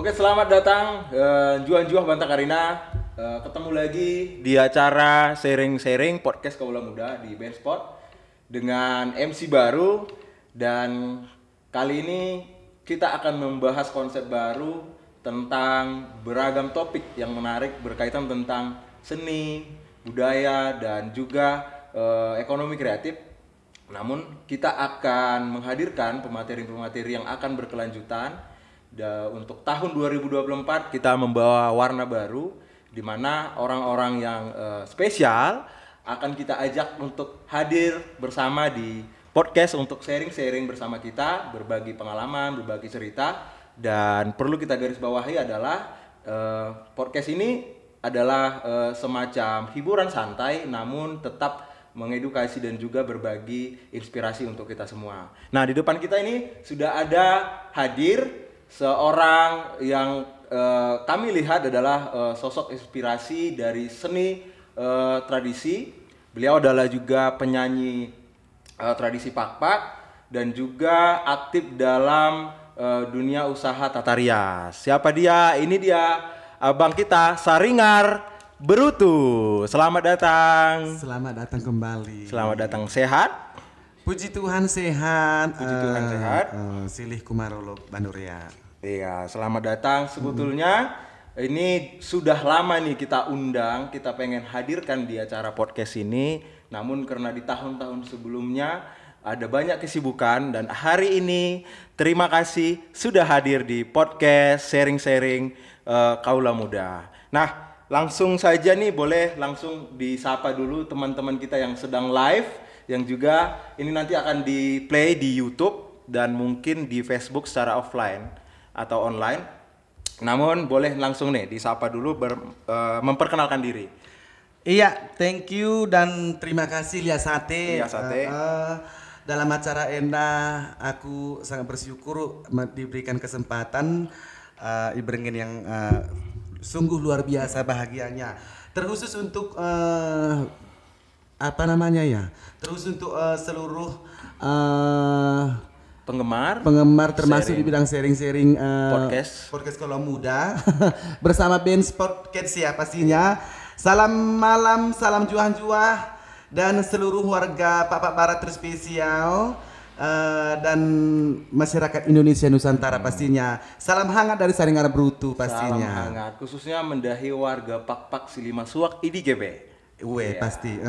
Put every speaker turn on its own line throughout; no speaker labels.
Oke, selamat datang Juan Banta Karina. Ketemu lagi di acara sharing-sharing podcast Kaula Muda di Bandspot dengan MC baru, dan kali ini kita akan membahas konsep baru tentang beragam topik yang menarik berkaitan tentang seni, budaya, dan juga ekonomi kreatif. Namun kita akan menghadirkan pemateri-pemateri yang akan berkelanjutan. Untuk tahun 2024 kita membawa warna baru, di mana orang-orang yang spesial akan kita ajak untuk hadir bersama di podcast untuk sharing-sharing bersama kita, berbagi pengalaman, berbagi cerita. Dan perlu kita garis bawahi adalah podcast ini adalah semacam hiburan santai, namun tetap mengedukasi dan juga berbagi inspirasi untuk kita semua. Nah, di depan kita ini sudah ada hadir seorang yang kami lihat adalah sosok inspirasi dari seni tradisi. Beliau adalah juga penyanyi tradisi Pakpak dan juga aktif dalam dunia usaha tata rias. Siapa dia? Ini dia abang kita, Saringar Berutu. Selamat datang.
Selamat datang kembali.
Selamat datang. Sehat?
Puji Tuhan sehat.
Puji Tuhan sehat.
Silih Kumarolo Banduria.
Iya, selamat datang. Sebetulnya ini sudah lama nih kita undang, kita pengen hadirkan di acara podcast ini. Namun karena di tahun-tahun sebelumnya ada banyak kesibukan, dan hari ini terima kasih sudah hadir di podcast sharing-sharing Kaula Muda. Nah, langsung saja nih, boleh langsung disapa dulu teman-teman kita yang sedang live, yang juga ini nanti akan di play di YouTube dan mungkin di Facebook secara offline atau online. Namun boleh langsung nih disapa dulu, memperkenalkan diri.
Iya, thank you dan terima kasih Lia Sate. Dalam acara Enda, aku sangat bersyukur diberikan kesempatan Ibrengin yang sungguh luar biasa bahagianya. Terkhusus untuk Terus untuk seluruh penggemar termasuk di bidang sharing podcast Kaula Muda bersama Bandspot Podcast ya pastinya. Salam malam, salam juah-juah dan seluruh warga Pakpak Barat terspesial dan masyarakat Indonesia Nusantara pastinya. Salam hangat dari Saringar Berutu pastinya.
Salam hangat khususnya mendahi warga Pakpak Silima Suak IDGB.
Pasti.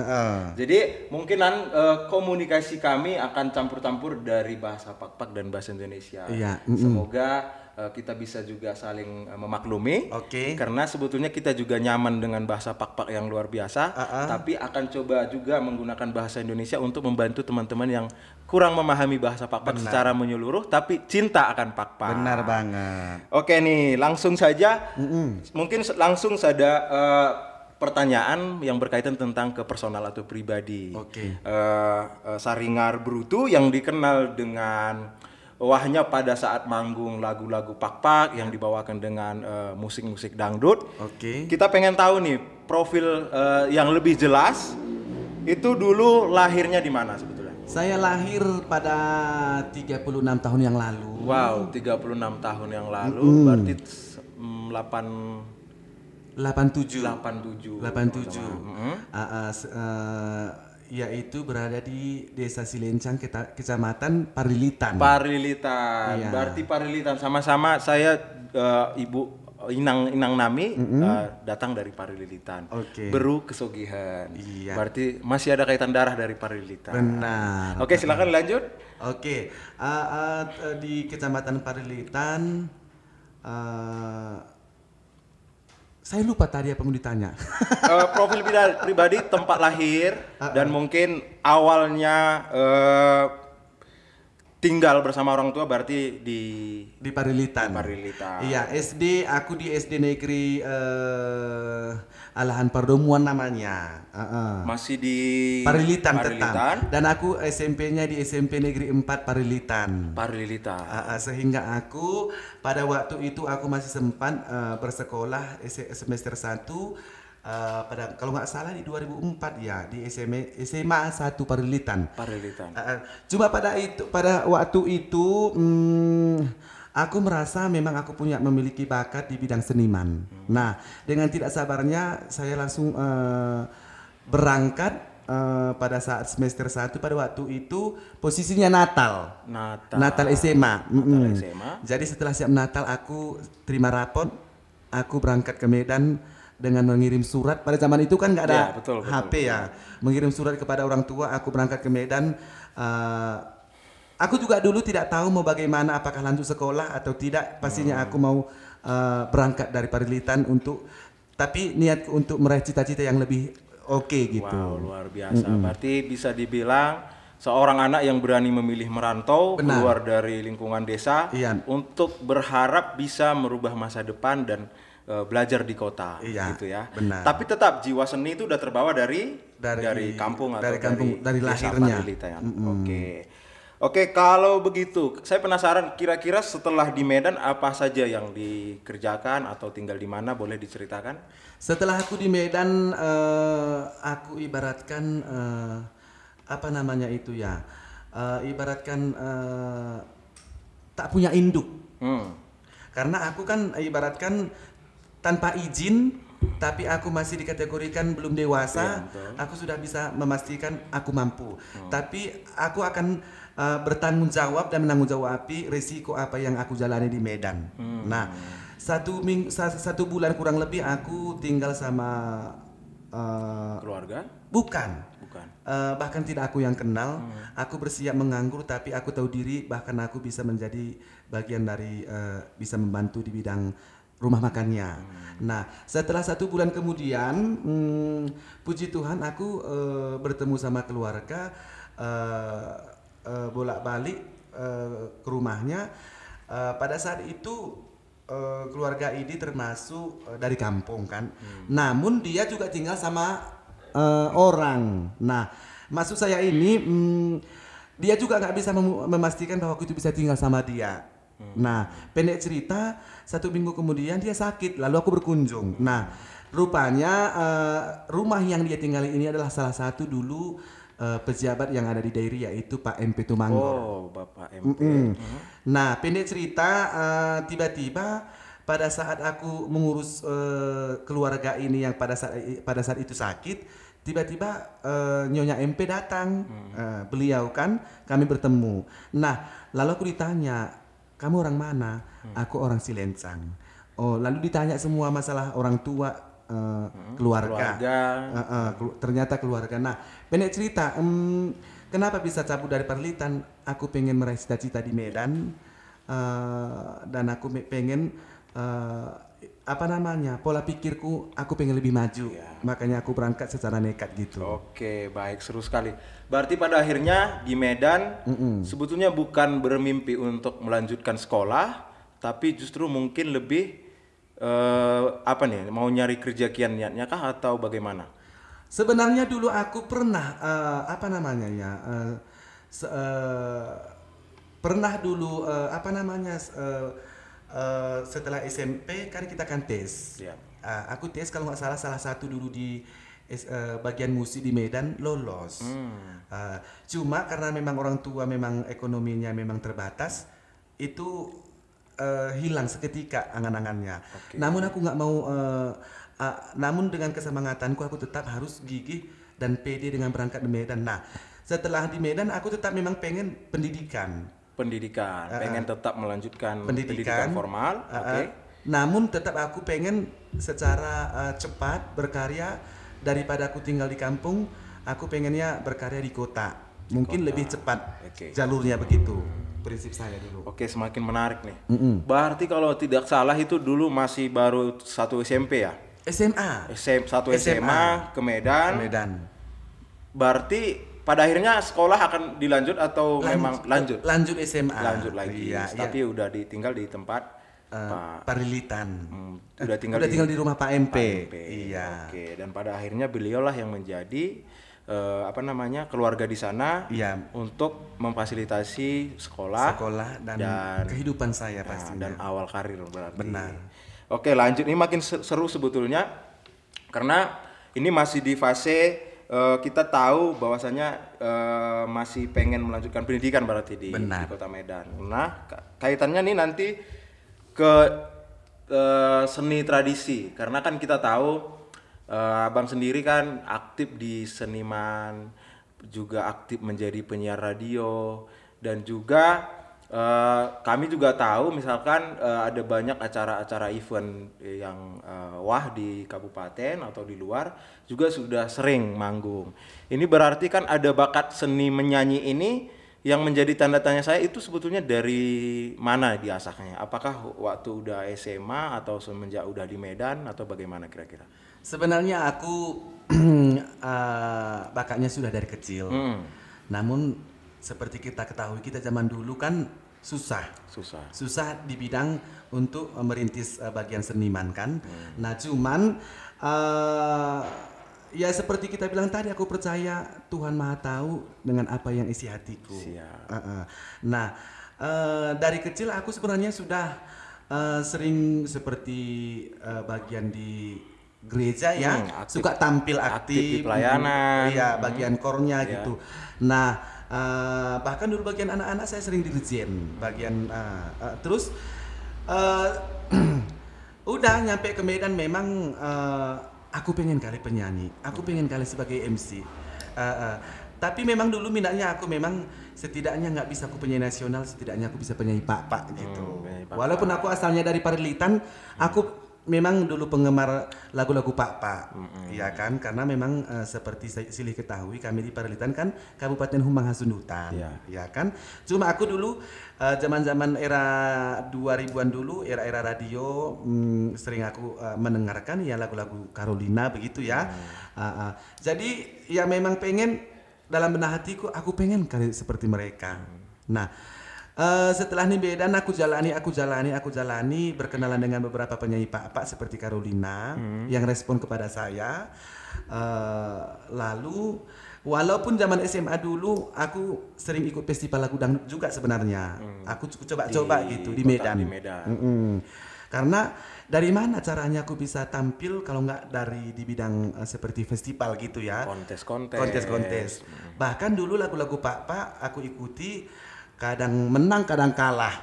Jadi mungkinan komunikasi kami akan campur-campur dari bahasa Pakpak dan bahasa Indonesia.
Iya.
Semoga kita bisa juga saling memaklumi. Karena sebetulnya kita juga nyaman dengan bahasa Pakpak yang luar biasa. Tapi akan coba juga menggunakan bahasa Indonesia untuk membantu teman-teman yang kurang memahami bahasa Pakpak secara menyeluruh, tapi cinta akan Pakpak.
Benar banget.
Oke nih, langsung saja. Mungkin langsung saja pertanyaan yang berkaitan tentang ke personal atau pribadi. Saringar Berutu yang dikenal dengan wahnya pada saat manggung lagu-lagu Pakpak yang dibawakan dengan musik-musik dangdut. Kita pengen tahu nih profil yang lebih jelas, itu dulu lahirnya di mana sebetulnya?
Saya lahir pada 36 tahun yang lalu.
Wow, 36 tahun yang lalu, berarti 87.
Yaitu berada di Desa Silencang, Kecamatan Parilitan.
Iya. Berarti Parilitan sama-sama saya Ibu Inang Nami datang dari Parilitan. Beru Kesogihan.
Iya.
Berarti masih ada kaitan darah dari Parilitan.
Benar.
Oke, silakan lanjut.
Di Kecamatan Parilitan saya lupa tadi apa mau ditanya.
Profil pribadi, tempat lahir, dan mungkin awalnya tinggal bersama orang tua berarti di
Parilitan. Iya, aku di SD Negeri Alahan Perdomuan namanya.
Masih di
Parilitan tetap. Dan aku SMP-nya di SMP Negeri 4 Parilitan. Sehingga aku pada waktu itu aku masih sempat bersekolah semester 1 pada kalau nggak salah di 2004 ya di SMA 1 Parilitan.
Parilitan.
Cuma pada waktu itu aku merasa memang aku memiliki bakat di bidang seniman. Nah, dengan tidak sabarnya saya langsung berangkat pada saat semester 1 pada waktu itu posisinya Natal SMA. Jadi setelah siap Natal aku terima rapot, aku berangkat ke Medan dengan mengirim surat. Pada zaman itu kan nggak ada HP ya. Mengirim surat kepada orang tua, aku berangkat ke Medan. Aku juga dulu tidak tahu mau bagaimana, apakah lanjut sekolah atau tidak. Pastinya aku mau berangkat dari Parilitan tapi niatku untuk meraih cita-cita yang lebih gitu.
Wow, luar biasa. Berarti bisa dibilang seorang anak yang berani memilih merantau keluar dari lingkungan desa untuk berharap bisa merubah masa depan dan belajar di kota, gitu ya.
Benar.
Tapi tetap jiwa seni itu udah terbawa dari kampung atau dari
lahirnya.
Oke, kalau begitu, saya penasaran kira-kira setelah di Medan apa saja yang dikerjakan atau tinggal di mana, boleh diceritakan?
Setelah aku di Medan, aku ibaratkan apa namanya itu ya, ibaratkan tak punya induk. Karena aku kan ibaratkan tanpa izin, tapi aku masih dikategorikan belum dewasa. Aku sudah bisa memastikan aku mampu. Tapi aku akan bertanggung jawab dan menanggung jawabi risiko apa yang aku jalani di Medan. Nah, satu bulan kurang lebih aku tinggal sama
keluarga?
Bukan. Bahkan tidak aku yang kenal. Aku bersiap menganggur, tapi aku tahu diri bahkan aku bisa menjadi bagian dari bisa membantu di bidang rumah makannya. Nah, setelah 1 bulan kemudian, puji Tuhan aku bertemu sama keluarga, bolak-balik ke rumahnya. Pada saat itu keluarga ini termasuk dari kampung kan. Namun dia juga tinggal sama orang. Nah, maksud saya ini dia juga nggak bisa memastikan bahwa aku itu bisa tinggal sama dia. Nah, pendek cerita, 1 minggu kemudian dia sakit, lalu aku berkunjung. Nah, rupanya rumah yang dia tinggali ini adalah salah satu dulu pejabat yang ada di daerah, yaitu Pak MP Tumanggor.
Oh, Bapak MP.
Nah, pendek cerita, tiba-tiba pada saat aku mengurus keluarga ini yang pada saat itu sakit, tiba-tiba Nyonya MP datang. Beliau kan, kami bertemu. Nah, lalu aku ditanya, kamu orang mana? Aku orang Silencang. Oh, lalu ditanya semua masalah orang tua, keluarga. Ternyata keluarga. Nah, pendek cerita, kenapa bisa cabut dari Parilitan? Aku pengen meraih cita-cita di Medan, dan aku pengen pola pikirku, aku pengen lebih maju. Makanya aku berangkat secara nekat gitu.
Oke, baik, seru sekali. Berarti pada akhirnya di Medan sebetulnya bukan bermimpi untuk melanjutkan sekolah, tapi justru mungkin lebih mau nyari kerja kian niatnya kah atau bagaimana?
Sebenarnya dulu aku pernah pernah dulu setelah SMP kan kita kan tes. Aku tes kalau nggak salah satu dulu di bagian musik di Medan lolos. Cuma karena memang orang tua memang ekonominya memang terbatas, itu hilang seketika angan-angannya. Namun aku nggak mau. Namun dengan kesemangatanku aku tetap harus gigih dan pede dengan berangkat di Medan. Nah, setelah di Medan aku tetap memang pengen pendidikan,
pengen tetap melanjutkan pendidikan formal.
Namun tetap aku pengen secara cepat berkarya. Daripada aku tinggal di kampung, aku pengennya berkarya di kota. Mungkin lebih cepat jalurnya begitu. Prinsip saya dulu.
Oke, semakin menarik nih. Berarti kalau tidak salah itu dulu masih baru 1 SMP ya? Satu SMA ke Medan. Berarti pada akhirnya sekolah akan dilanjut atau memang lanjut?
Lanjut SMA.
Lanjut lagi. Tapi udah ditinggal di tempat
Parilitan.
Udah tinggal
di rumah Pak MP.
Iya. Oke, dan pada akhirnya beliaulah yang menjadi keluarga di sana untuk memfasilitasi sekolah
dan kehidupan saya pastinya.
Dan awal karir berarti.
Benar.
Oke, lanjut. Ini makin seru sebetulnya karena ini masih di fase kita tahu bahwasanya masih pengen melanjutkan pendidikan berarti di Kota Medan. Nah, kaitannya nih nanti ke seni tradisi, karena kan kita tahu Abang sendiri kan aktif di seniman, juga aktif menjadi penyiar radio, dan juga kami juga tahu misalkan ada banyak acara-acara event yang di kabupaten atau di luar juga sudah sering manggung. Ini berarti kan ada bakat seni menyanyi ini yang menjadi tanda tanya saya itu sebetulnya dari mana diasahnya? Apakah waktu udah SMA atau semenjak udah di Medan atau bagaimana kira-kira?
Sebenarnya aku bakatnya sudah dari kecil. Namun seperti kita ketahui, kita zaman dulu kan susah di bidang untuk merintis bagian seniman kan. Nah cuman ya seperti kita bilang tadi, aku percaya Tuhan Maha Tahu dengan apa yang isi hatiku. Nah dari kecil aku sebenarnya sudah sering seperti bagian di gereja ya, suka tampil aktif
di pelayanan,
bagian kornya gitu. Nah bahkan dulu bagian anak-anak saya sering dirijen bagian terus udah nyampe ke Medan memang aku pengen kali penyanyi, aku pengen kali sebagai MC, tapi memang dulu minatnya aku memang setidaknya nggak bisa aku penyanyi nasional, setidaknya aku bisa penyanyi pak gitu. Walaupun aku asalnya dari Parilitan, aku memang dulu penggemar lagu-lagu Pak, ya kan, karena memang seperti silih ketahui kami di Parilitan kan Kabupaten Humbang Hasundutan, ya kan. Cuma aku dulu zaman-zaman era 2000-an dulu, era-era radio, sering aku mendengarkan ya lagu-lagu Carolina begitu ya. Jadi ya memang pengen dalam benak hatiku, aku pengen kali seperti mereka. Nah setelah di Medan aku jalani berkenalan dengan beberapa penyanyi Pak seperti Carolina yang respon kepada saya. Lalu walaupun zaman SMA dulu aku sering ikut festival lagu dangdut juga sebenarnya. Aku coba-coba gitu di Medan. Karena dari mana caranya aku bisa tampil kalau nggak dari di bidang seperti festival gitu ya. Kontes. Bahkan dulu lagu-lagu Pak aku ikuti, kadang menang, kadang kalah.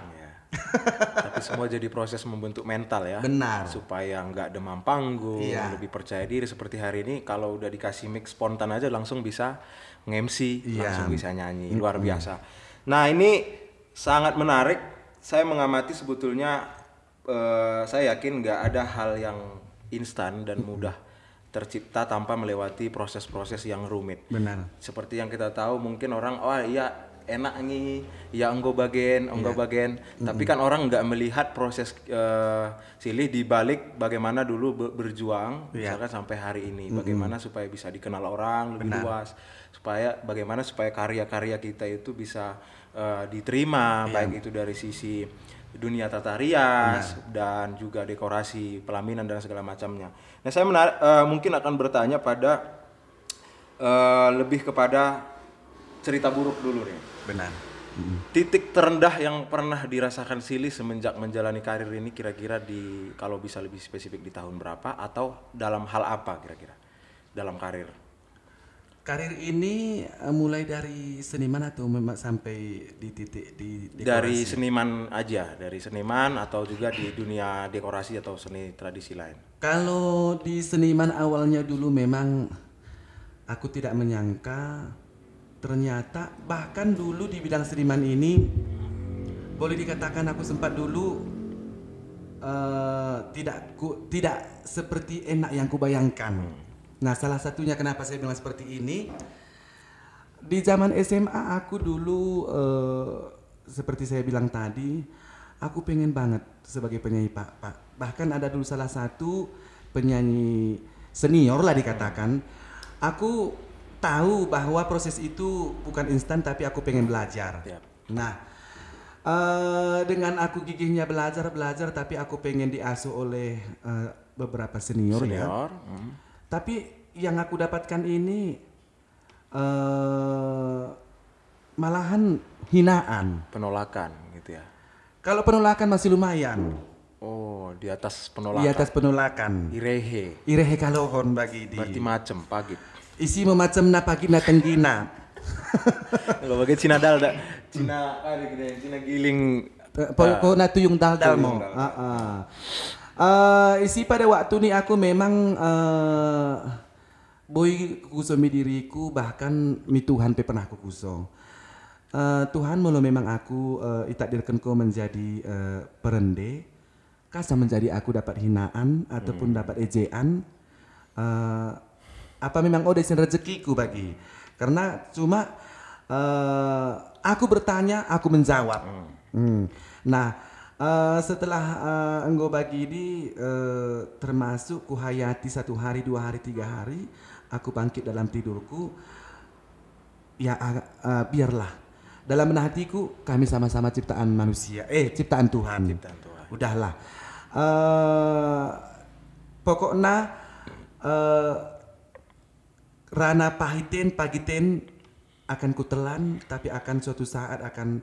Tapi semua jadi proses membentuk mental ya.
Benar.
Supaya nggak demam panggung, lebih percaya diri seperti hari ini. Kalau udah dikasih mic spontan aja langsung bisa nge-MC, langsung bisa nyanyi, luar biasa. Nah ini sangat menarik. Saya mengamati sebetulnya, saya yakin nggak ada hal yang instan dan mudah tercipta tanpa melewati proses-proses yang rumit.
Benar.
Seperti yang kita tahu mungkin orang, enak nih ya enggo bagian, tapi kan orang nggak melihat proses silih di balik bagaimana dulu berjuang misalkan sampai hari ini, bagaimana supaya bisa dikenal orang lebih luas, bagaimana supaya karya-karya kita itu bisa diterima, baik itu dari sisi dunia tata rias dan juga dekorasi pelaminan dan segala macamnya. Nah saya mungkin akan bertanya pada lebih kepada cerita buruk dulu nih.
Benar.
Titik terendah yang pernah dirasakan Silih semenjak menjalani karir ini kira-kira kalau bisa lebih spesifik di tahun berapa atau dalam hal apa kira-kira dalam karir?
Karir ini mulai dari seniman atau sampai di titik di dekorasi?
Dari seniman aja, dari seniman atau juga di dunia dekorasi atau seni tradisi lain?
Kalau di seniman awalnya dulu memang aku tidak menyangka ternyata bahkan dulu di bidang seniman ini boleh dikatakan aku sempat dulu tidak seperti enak yang kubayangkan. Nah salah satunya kenapa saya bilang seperti ini, di zaman SMA aku dulu seperti saya bilang tadi, aku pengen banget sebagai penyanyi Pak. Bahkan ada dulu salah satu penyanyi senior lah dikatakan, aku tahu bahwa proses itu bukan instan tapi aku pengen belajar. Nah, dengan aku gigihnya belajar tapi aku pengen diasuh oleh beberapa senior. Ya. Tapi yang aku dapatkan ini malahan hinaan,
penolakan gitu ya.
Kalau penolakan masih lumayan.
Oh, di atas penolakan.
Di atas penolakan.
Irehe
kalohon bagi di.
Berarti macem pagit.
isi macam na pagi na tenggina.
Kalau bagai Cina dal dak. Cina Cina giling.
Pokoknya tuyung dal mo. Isi pada waktu ni aku memang boy kukuso mi diriku, bahkan mi Tuhan pe pernah kukuso. Tuhan mulu memang aku itakdirkan ko menjadi perende, kasa menjadi aku dapat hinaan ataupun dapat ejaan. Apa memang desin rezekiku bagi? Karena cuma aku bertanya, aku menjawab. Nah, setelah engkau bagi ini termasuk kuhayati 1 hari, 2 hari, 3 hari, aku bangkit dalam tidurku. Ya biarlah. Dalam benak hatiku kami sama-sama ciptaan manusia, ciptaan Tuhan. Udahlah. Pokoknya rana pahiten pagiten akan kutelan, tapi akan suatu saat akan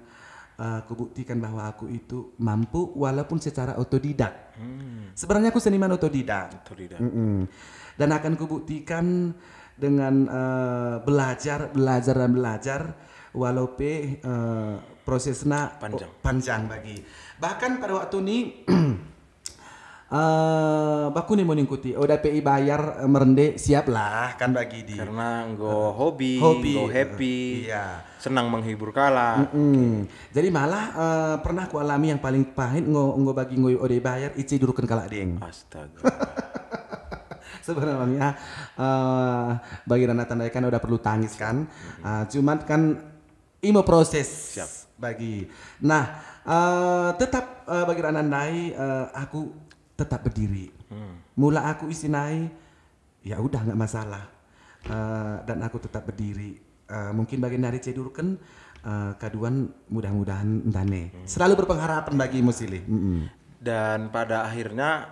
kubuktikan bahwa aku itu mampu walaupun secara otodidak. Sebenarnya aku seniman otodidak. Dan akan kubuktikan dengan belajar walaupun prosesnya panjang bagi. Bahkan pada waktu ini baku nih mau ngikuti PI bayar merende siap lah kan bagi di
karena nggo hobi nggo happy
iya.
Senang menghibur kala
jadi malah pernah ku alami yang paling pahit nggo bagi nggo bayar ici durukan kala ding
astaga.
Sebenarnya bagi Rana tandai kan udah perlu tangis kan cuman kan imo proses siap bagi nah tetap bagi Rana tandai aku tetap berdiri. Mula aku isinai, ya udah nggak masalah. Dan aku tetap berdiri. Mungkin bagian dari cedurkan, kaduan mudah-mudahan ndane. Selalu berpengharapan bagi Musili.
Dan pada akhirnya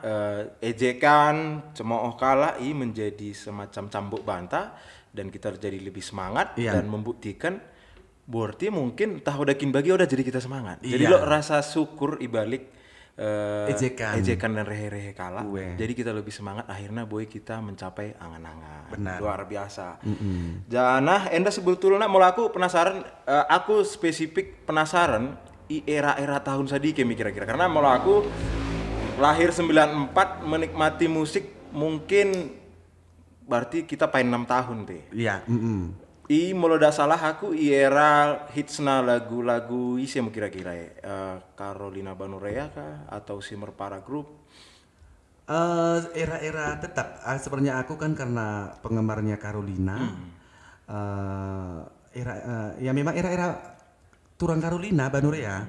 ejekan cemooh kala menjadi semacam cambuk bantah dan kita jadi lebih semangat dan membuktikan berarti mungkin tahu dakin bagi udah jadi kita semangat. Jadi lo rasa syukur ibalik ejekan dan rehe-rehe kala. Jadi kita lebih semangat akhirnya boy kita mencapai angan-angan. Luar biasa. Janah enda sebetulnya mau aku penasaran aku spesifik penasaran era-era tahun sadike kira-kira karena mau aku lahir 94 menikmati musik mungkin berarti kita pain 6 tahun teh.
Iya,
Molo dah salah aku era hitsna lagu-lagu isi yang kira-kira Carolina Banurea kah atau Simmer Para Group?
Era-era tetap sebenarnya aku kan karena penggemarnya Carolina. Ya memang era-era turang Carolina Banurea.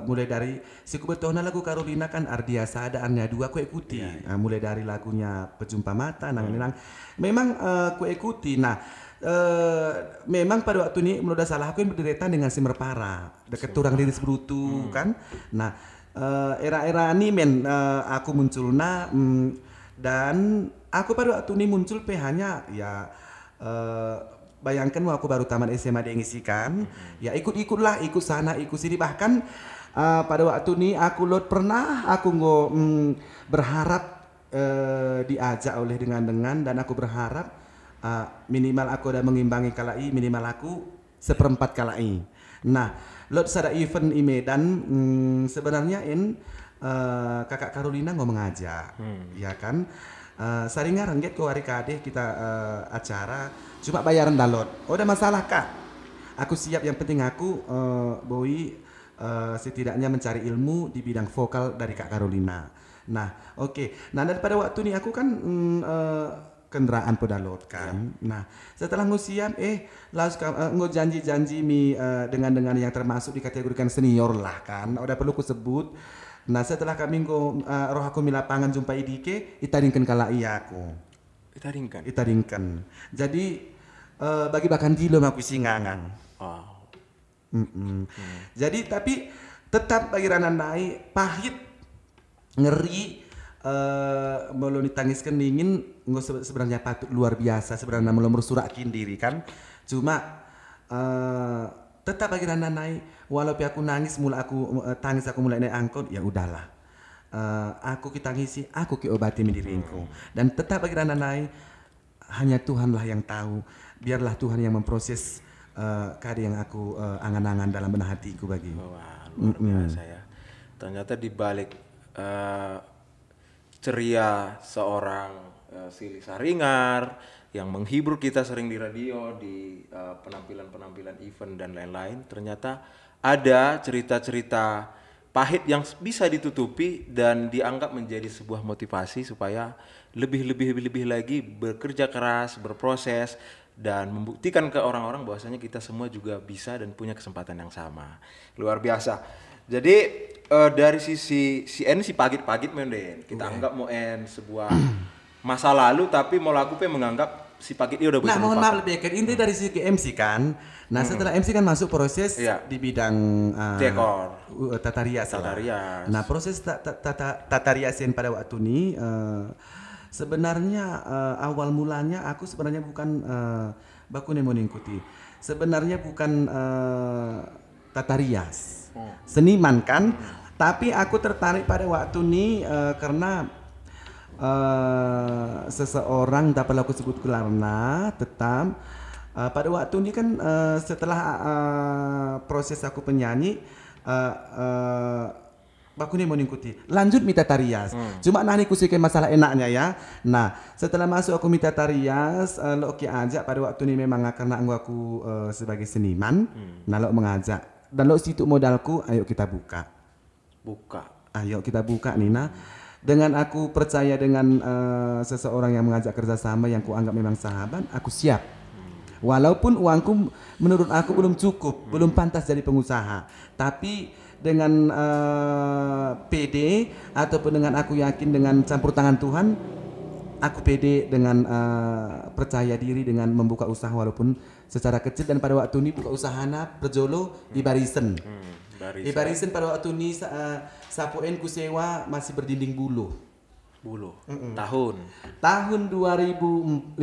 Mulai dari si kubetona lagu Carolina kan Ardia Sada Anya dua ku ikuti. Mulai dari lagunya Pejumpa Mata nang memang ku ikuti. Nah memang pada waktu ini menurut salah aku yang berdekatan dengan Simmer Para dekat turang diri sebrutu kan. Nah era-era ini aku munculna dan aku pada waktu ini muncul PH-nya ya bayangkan aku baru tamat SMA diengisikan ya ikut-ikutlah ikut sana ikut sini bahkan pada waktu ini aku pernah aku berharap diajak oleh dengan dan aku berharap minimal aku udah mengimbangi kalai minimal aku 1/4 kalai. Nah, lot sada event di Medan sebenarnya kakak Carolina ngomong ngajak, ya kan? Saringan rengget ko hari kadeh kita acara cuma bayaran dalot. Udah masalah kak. Aku siap yang penting aku boy setidaknya mencari ilmu di bidang vokal dari Kak Carolina. Nah, oke. Nah, daripada waktu ini aku kan kendaraan pedalot kan. Nah, setelah ngusiam lalu janji-janji dengan yang termasuk dikategorikan senior lah kan. Udah perlu ku sebut. Nah, setelah kami roh aku mi lapangan jumpa idike, itaringkan kala iya aku. Itaringkan. Jadi bagi bahkan dilo aku singangang.
Wow.
Jadi tapi tetap bagi ranandai pahit ngeri belum ditangiskan dingin nggak sebenarnya patut luar biasa sebenarnya belum bersurakin diri kan cuma tetap bagi ranandai walaupun aku nangis tangis aku mulai naik angkot ya udahlah aku kitangisi aku kiobati diriku dan tetap bagi ranandai hanya Tuhanlah yang tahu. Biarlah Tuhan yang memproses karya yang aku angan-angan dalam benak hatiku bagi.
Wah, luar biasa ya. Ternyata di balik ceria seorang Sili Saringar yang menghibur kita sering di radio, di penampilan-penampilan event dan lain-lain, ternyata ada cerita-cerita pahit yang bisa ditutupi dan dianggap menjadi sebuah motivasi supaya lebih lagi bekerja keras, berproses, dan membuktikan ke orang-orang bahwasanya kita semua juga bisa dan punya kesempatan yang sama. Luar biasa. Jadi dari sisi si pagit-pagit menden, kita anggap mau sebuah masa lalu, tapi mau laku menganggap si pagit dia udah bisa.
Nah, mohon maaf lebih kan ini dari sisi MC kan. Nah, setelah MC kan masuk proses di bidang
dekor,
tata rias. Nah, proses tata riasin pada waktu ini sebenarnya awal mulanya aku sebenarnya bukan baku mau mengikuti. Sebenarnya bukan tata rias. Seniman kan, tapi aku tertarik pada waktu ini karena seseorang dapat aku sebut karena tetap pada waktu ini kan setelah proses aku penyanyi aku nih mau mengikuti lanjut minta tarias cuma nah ini kusikin masalah enaknya ya. Nah setelah masuk aku minta tarias lo oke aja pada waktu ini memang karena aku sebagai seniman nah lo mengajak dan lo situ modalku ayo kita buka Nina. Dengan aku percaya dengan seseorang yang mengajak kerjasama yang kuanggap memang sahabat, aku siap. Walaupun uangku menurut aku belum cukup, belum pantas jadi pengusaha. Tapi dengan PD ataupun dengan aku yakin dengan campur tangan Tuhan, aku pede dengan percaya diri dengan membuka usaha walaupun secara kecil. Dan pada waktu ini buka usahana berjolo di Barisen. Di Barisen pada waktu ini sapoen ku sewa masih berdinding bulu. Tahun 2015.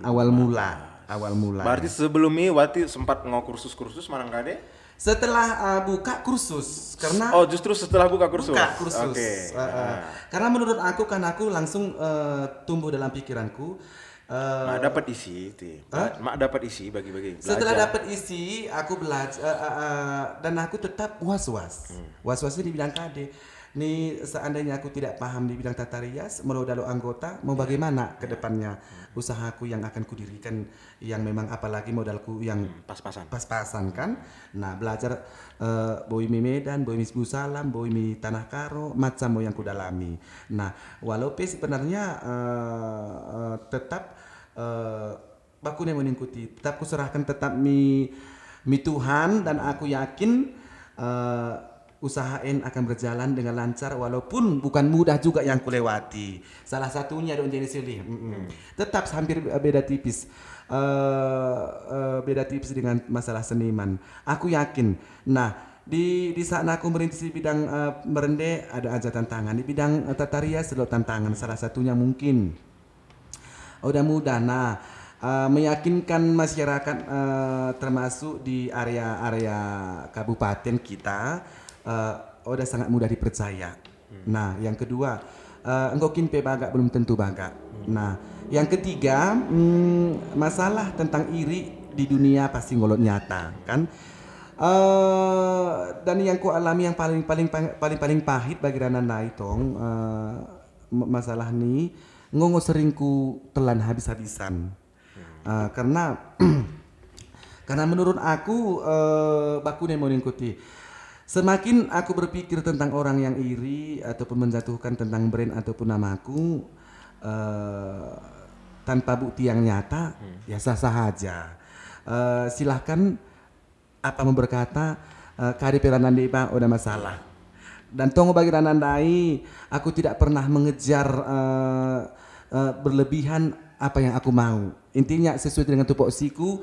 Awal mula.
Berarti sebelum ini Wati sempat kursus manangkade?
Setelah buka kursus karena
justru setelah buka kursus.
Okay. Karena menurut aku kan aku langsung tumbuh dalam pikiranku.
Mak dapat isi itu. Mak dapat isi bagi-bagi.
Setelah dapat isi, aku belajar dan aku tetap was-was. Was-wasnya di bidang KD. Nih seandainya aku tidak paham di bidang tata rias, mau dalam anggota, mau bagaimana ke depannya usahaku yang akan kudirikan yang memang apalagi modalku yang pas-pasan kan. Nah, belajar boimi Medan, boimi Busalam, boimi Tanah Karo, macam yang kudalami. Nah, walaupun sebenarnya tetap aku yang mengikuti, tetap kuserahkan tetap mi Tuhan dan aku yakin usahain akan berjalan dengan lancar walaupun bukan mudah juga yang kulewati. Salah satunya ada unjani silih. Tetap hampir beda tipis. Beda tipis dengan masalah seniman. Aku yakin. Nah, di saat aku merintis di bidang merende ada aja tantangan. Di bidang tata rias ada tantangan. Salah satunya mungkin udah mudah. Nah, meyakinkan masyarakat termasuk di area-area kabupaten kita udah sangat mudah dipercaya. Nah, yang kedua, engkau kinpe bagak belum tentu bagak. Nah, yang ketiga, masalah tentang iri di dunia pasti ngolot nyata, kan? Dan yang ku alami yang paling pahit bagi Rananda itong masalah ini ngongo seringku telan habis-habisan. Karena menurut aku baku mau mengikuti. Semakin aku berpikir tentang orang yang iri ataupun menjatuhkan tentang brand ataupun namaku tanpa bukti yang nyata, ya sah-sah aja. Silahkan apa mau berkata KDP Ranandai Pak udah masalah. Dan tunggu bagi Ranandai, aku tidak pernah mengejar berlebihan apa yang aku mau. Intinya sesuai dengan tupoksiku.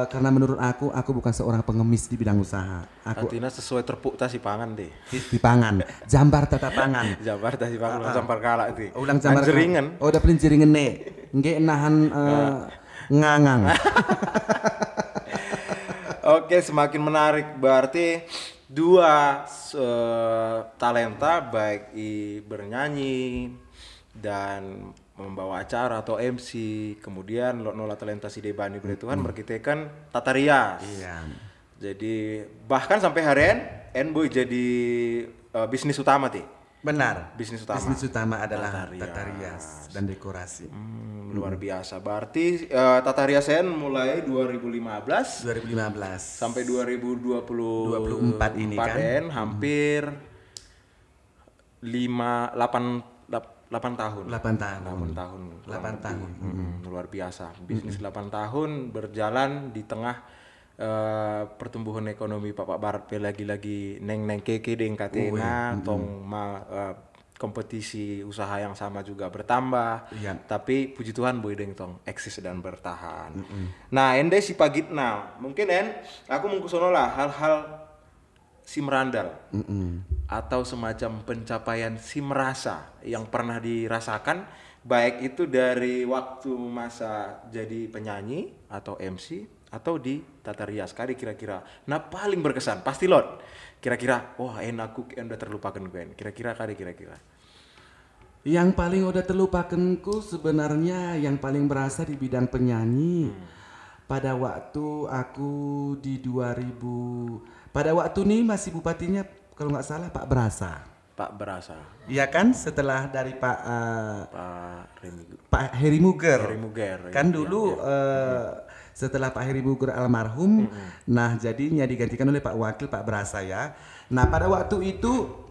Karena menurut aku bukan seorang pengemis di bidang usaha.
Artinya sesuai terpuk tasi pangan deh.
Di pangan, jambar tata pangan.
Jambar tasi pangan, ulang jambar kalak itu.
Ulang jambar
jeringan.
Oh, udah pelin jeringan nih. Nggak nahan ngangang.
Oke, semakin menarik. Berarti dua talenta baik bernyanyi, dan membawa acara atau MC, kemudian Nola Talenta si Debani Tuhan berkitekan tata rias.
Iya.
Jadi bahkan sampai hari en boy jadi bisnis utama ti.
Benar.
Bisnis utama.
Bisnis utama adalah tata rias dan dekorasi.
Luar biasa. Berarti tata rias en mulai 2015 sampai 2024
ini kan
hampir 8 tahun.
8 tahun.
Luar biasa. Bisnis 8 tahun berjalan di tengah pertumbuhan ekonomi Pak Barat lagi neng keke deng katena kompetisi usaha yang sama juga bertambah. Tapi puji Tuhan boy deng tong eksis dan bertahan. Nah, ende si pagitna mungkin aku mengkusono lah hal-hal si merandal atau semacam pencapaian si merasa yang pernah dirasakan, baik itu dari waktu masa jadi penyanyi atau MC atau di tata rias kali kira-kira. Nah, paling berkesan pasti lot. Kira-kira wah aku udah terlupakan gue. Kira-kira.
Yang paling udah terlupakanku sebenarnya yang paling berasa di bidang penyanyi. Pada waktu aku di 2000, pada waktu ini masih bupatinya kalau nggak salah Pak Berasa. Iya kan, setelah dari Pak Heri Muger. Kan dulu setelah Pak Heri Muger almarhum, nah jadinya digantikan oleh Pak Wakil Pak Berasa ya. Nah pada waktu itu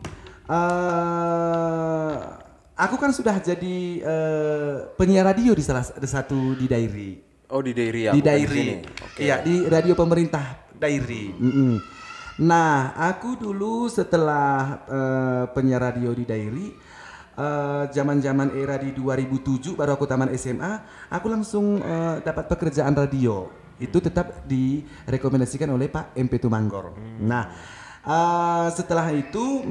aku kan sudah jadi penyiar radio di salah satu di Dairi.
Oh di Dairi ya?
Di Dairi. Iya di radio pemerintah Dairi. Nah, aku dulu setelah penyiar radio di Dairi, zaman-zaman era di 2007 baru aku taman SMA, aku langsung dapat pekerjaan radio. Itu tetap direkomendasikan oleh Pak MP Tumanggor. Nah, setelah itu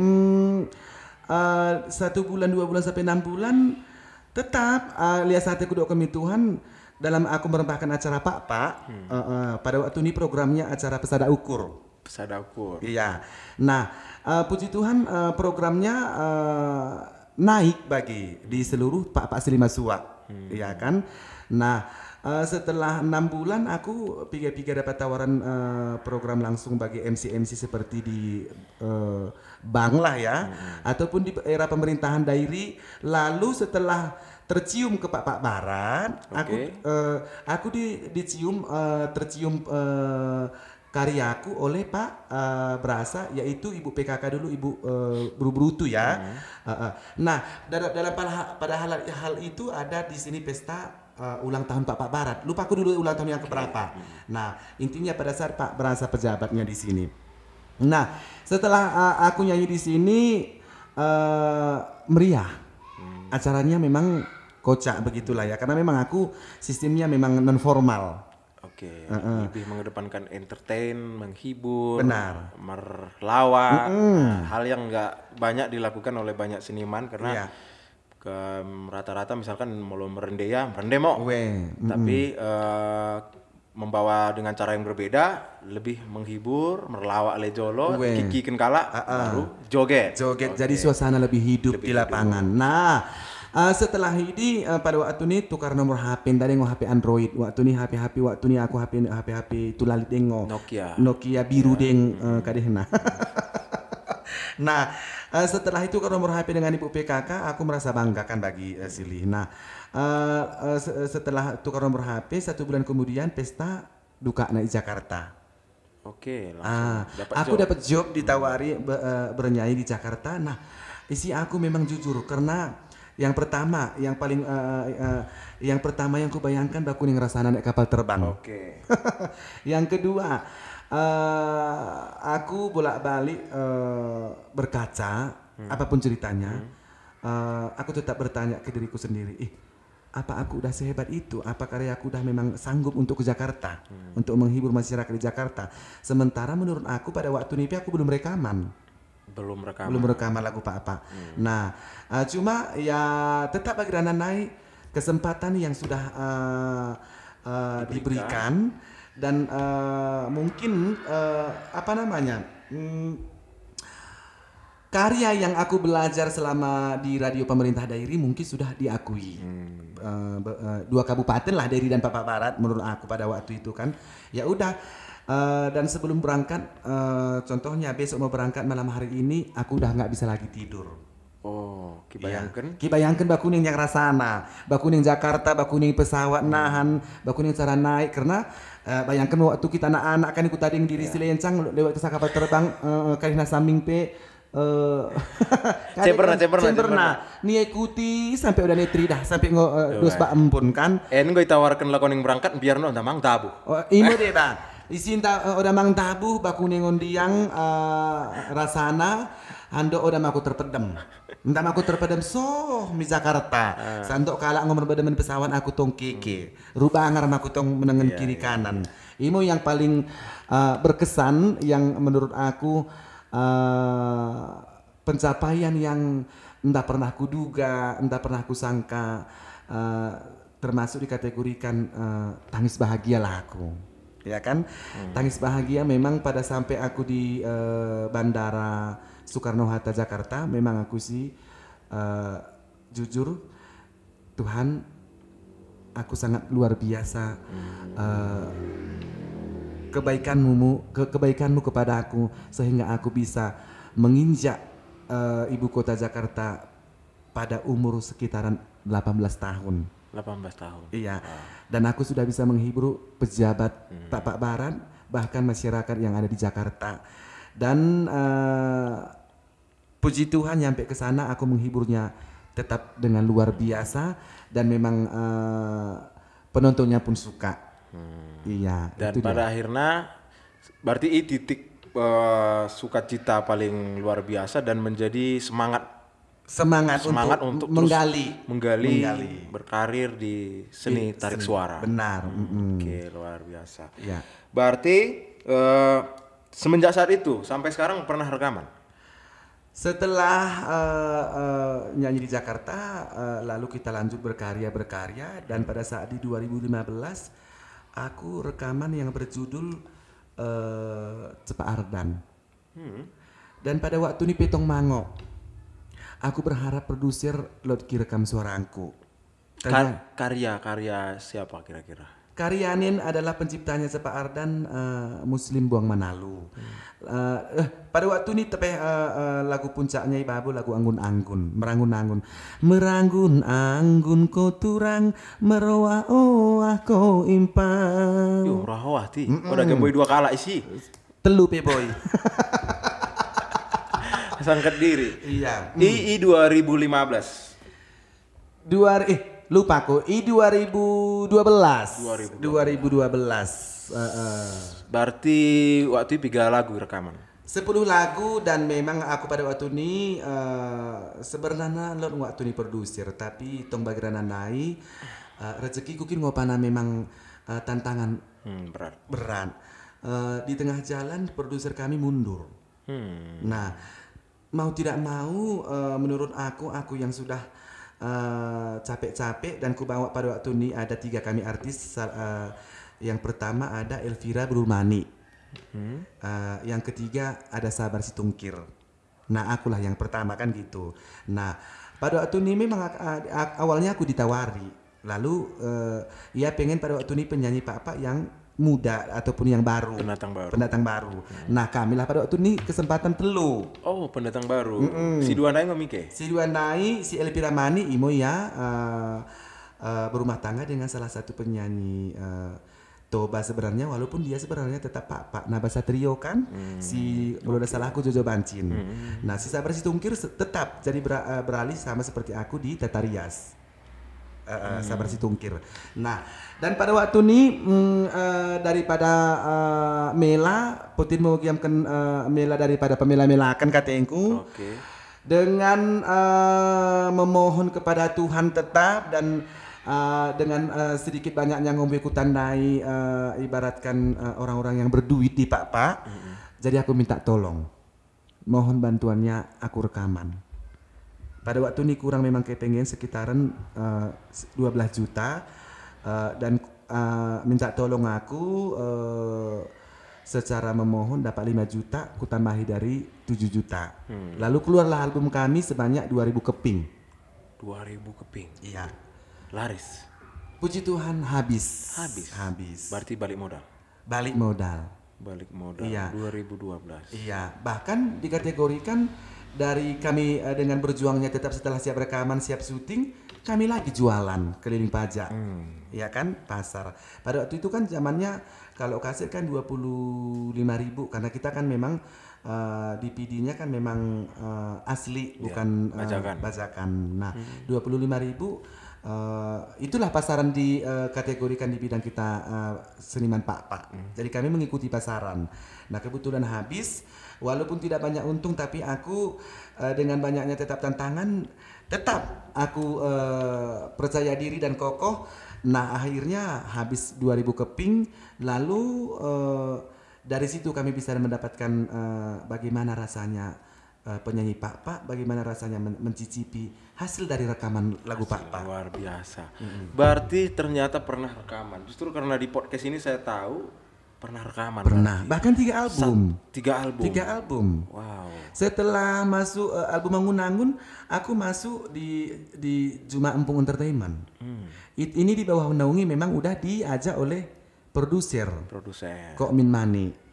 1 bulan, 2 bulan sampai 6 bulan tetap lihat saat aku doa kami Tuhan dalam aku merempahkan acara Pak. Pada waktu ini programnya acara Pesada Ukur. Iya. Nah, puji Tuhan programnya naik bagi di seluruh Pak Silimasua. Iya kan? Nah, setelah 6 bulan aku pikir-pikir dapat tawaran program langsung bagi MC seperti di bank lah ya, ataupun di era pemerintahan Dairi. Lalu setelah tercium ke Pak Barat, aku tercium karyaku oleh Pak Berasa, yaitu Ibu PKK dulu, Ibu Berutu ya. Nah, pada hal itu ada di sini pesta ulang tahun Pak Barat. Lupa aku dulu ulang tahun yang keberapa. Nah, intinya pada saat Pak Berasa pejabatnya di sini. Nah, setelah aku nyanyi di sini meriah. Acaranya memang kocak begitulah ya, karena memang aku sistemnya memang non formal.
Lebih mengedepankan entertain, menghibur,
benar,
merlawak, hal yang nggak banyak dilakukan oleh banyak seniman karena rata-rata misalkan mau merende mo, tapi membawa dengan cara yang berbeda, lebih menghibur, merlawak lejolo, kikikin kala, baru joget.
Jadi suasana lebih hidup di lapangan. Nah, setelah ini pada waktu ini tukar nomor HP dari HP Android. Waktu ini HP waktu ini aku HP tulalit dengo Nokia biru deng kadehna. Nah, setelah itu ke nomor HP dengan Ibu PKK, aku merasa bangga kan bagi Silih. Nah, setelah tukar nomor HP 1 bulan kemudian pesta duka naik Jakarta. Aku dapat job ditawari bernyanyi di Jakarta. Nah, isi aku memang jujur karena yang pertama yang kubayangkan baku ning rasana naik kapal terbang. Yang kedua, aku bolak-balik berkaca apapun ceritanya, aku tetap bertanya ke diriku sendiri, apa aku udah sehebat itu? Apa karya aku udah memang sanggup untuk ke Jakarta, untuk menghibur masyarakat di Jakarta? Sementara menurut aku pada waktu ini aku belum rekaman lagu apa. Nah, cuma ya tetap bagi Rana naik kesempatan yang sudah diberikan dan mungkin Karya yang aku belajar selama di radio pemerintah daerah mungkin sudah diakui. 2 kabupaten lah, Dairi dan Papua Barat menurut aku pada waktu itu kan. Ya udah, dan sebelum berangkat, contohnya besok mau berangkat malam hari ini, aku udah nggak bisa lagi tidur.
Oh, kibayangkan?
Ya. Kibayangkan bakuning yang rasana, bakuning Jakarta, bakuning pesawat nahan, bakuning cara naik karena bayangkan waktu kita anak-anak kan ikut tadi diri silencang lewat kapal terbang karena samping pe pernah nih ikuti sampai udah netri dah sampai dos bak empun kan
gue tawarkan lakoning berangkat biar no damang tabu
imo deh bang isin udah mang tabu bakuning undiang rasana ando udah maku terpedem entah aku terpedem mi Jakarta santok kalak ngomong bedemen pesawat aku tong keke rubah ngar aku tong menengen kiri kanan imo yang paling berkesan yang menurut aku pencapaian yang entah pernah kuduga, entah pernah kusangka, termasuk dikategorikan tangis bahagia lah aku, ya kan? Tangis bahagia memang pada sampai aku di Bandara Soekarno-Hatta Jakarta, memang aku sih jujur Tuhan, aku sangat luar biasa. Kebaikanmu kepada aku sehingga aku bisa menginjak ibu kota Jakarta pada umur sekitaran 18 tahun.
18 tahun.
Iya. Dan aku sudah bisa menghibur pejabat Papua Barat bahkan masyarakat yang ada di Jakarta. Dan puji Tuhan nyampe ke sana aku menghiburnya tetap dengan luar biasa dan memang penontonnya pun suka. Iya.
Dan pada akhirnya berarti titik sukacita paling luar biasa dan menjadi semangat untuk
menggali
berkarir di seni tarik suara.
Benar.
Oke, luar biasa.
Ya.
Berarti semenjak saat itu sampai sekarang pernah rekaman?
Setelah nyanyi di Jakarta, lalu kita lanjut berkarya dan pada saat di 2015 aku rekaman yang berjudul Cepak Ardan. Dan pada waktu ini Petong Mango, aku berharap produser Lodki rekam suaraku.
Karya siapa kira-kira?
Karyanin adalah penciptanya Cepak Ardan, Muslim Buang Manalu. Pada waktu ini tepeh lagu puncaknya ibabu lagu Anggun-Anggun, Meranggun-anggun ko turang, meroa-oah ko impang.
Yo, roa ti. Udah gemboy 2 kala isi.
Telu pe boy.
Sangkat diri.
Iya.
II 2015.
Lupa aku, 2012.
Berarti waktu itu 3 lagu rekaman.
10 lagu dan memang aku pada waktu ini sebenarnya waktu ini produser tapi tong bagirana nai rezeki kukin ngopana memang tantangan berat. Di tengah jalan produser kami mundur. Nah, mau tidak mau menurut aku yang sudah capek-capek dan ku bawa pada waktu ini ada 3 kami artis. Yang pertama ada Elvira Brumani, yang ketiga ada Sabar Situngkir. Nah akulah yang pertama kan gitu. Nah pada waktu ini memang awalnya aku ditawari, lalu ya pengen pada waktu ini penyanyi Pak yang muda ataupun yang baru, pendatang baru. Nah kamilah pada waktu ini kesempatan telu.
Oh pendatang baru. Si dua nai ngomike?
Si dua nai, si Elvira Mani imo ya berumah tangga dengan salah satu penyanyi Toba sebenarnya, walaupun dia sebenarnya tetap Pak Nabasa Trio kan, si kalau ada salah aku Jojo Bancin. Nah si Sabar Situngkir tetap jadi beralih sama seperti aku di Tata Rias. Sabar Situngkir. Nah, dan pada waktu ini daripada Mela, Putin mau giamkan Mela daripada pemela-melakan katengku. Dengan memohon kepada Tuhan tetap dan dengan sedikit banyaknya ngombe kutandai ibaratkan orang-orang yang berduit di Pak. Jadi aku minta tolong. Mohon bantuannya aku rekaman. Pada waktu ini kurang memang kepengen sekitaran 12 juta dan minta tolong aku secara memohon dapat 5 juta, ku tambahi dari 7 juta. Lalu keluarlah album kami sebanyak 2000 keping.
2000 keping.
Iya.
Laris.
Puji Tuhan habis.
Berarti balik modal.
Balik modal.
Iya. 2012.
Iya, bahkan dikategorikan dari kami dengan berjuangnya tetap setelah siap rekaman, siap syuting, kami lagi jualan keliling pajak. Ya kan, pasar. Pada waktu itu kan zamannya kalau kaset kan 25.000 karena kita kan memang DPD-nya kan memang asli bukan bajakan. Nah, 25.000 itulah pasaran dikategorikan di bidang kita seniman pak. Jadi kami mengikuti pasaran. Nah kebetulan habis, walaupun tidak banyak untung tapi aku dengan banyaknya tetap tantangan, tetap aku percaya diri dan kokoh. Nah akhirnya habis 2000 keping, lalu dari situ kami bisa mendapatkan bagaimana rasanya penyanyi Pak, bagaimana rasanya mencicipi hasil dari rekaman lagu Pak.
Luar biasa. Berarti ternyata pernah rekaman. Justru karena di podcast ini saya tahu pernah rekaman.
Pernah. Bahkan 3 album.
3 album.
Wow. Setelah masuk album Angun-Angun, aku masuk di Juma Empung Entertainment. Ini di bawah naungi memang udah diajak oleh produser. Kok Min Mani.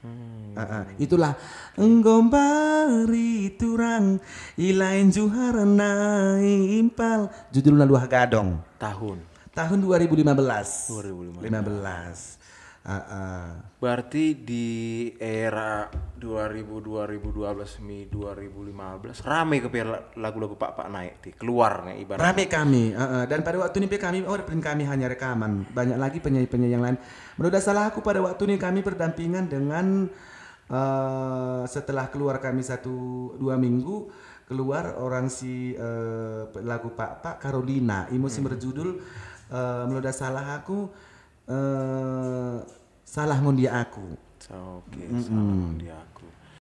Itulah enggombari turang ilain juharana impal, judulnya Luah Gadong. Tahun 2015.
Berarti di era 2012 2015 rame ke lagu-lagu Pak naik keluar nih ibarat.
Rame kami dan pada waktu ini kami kami hanya rekaman. Banyak lagi penyanyi-penyanyi yang lain. Menurut salah aku pada waktu ini kami berdampingan dengan setelah keluar kami 1-2 minggu keluar orang si lagu Pak Carolina emosi berjudul menurut salah aku salah ngundia aku.
Salah ngundia aku.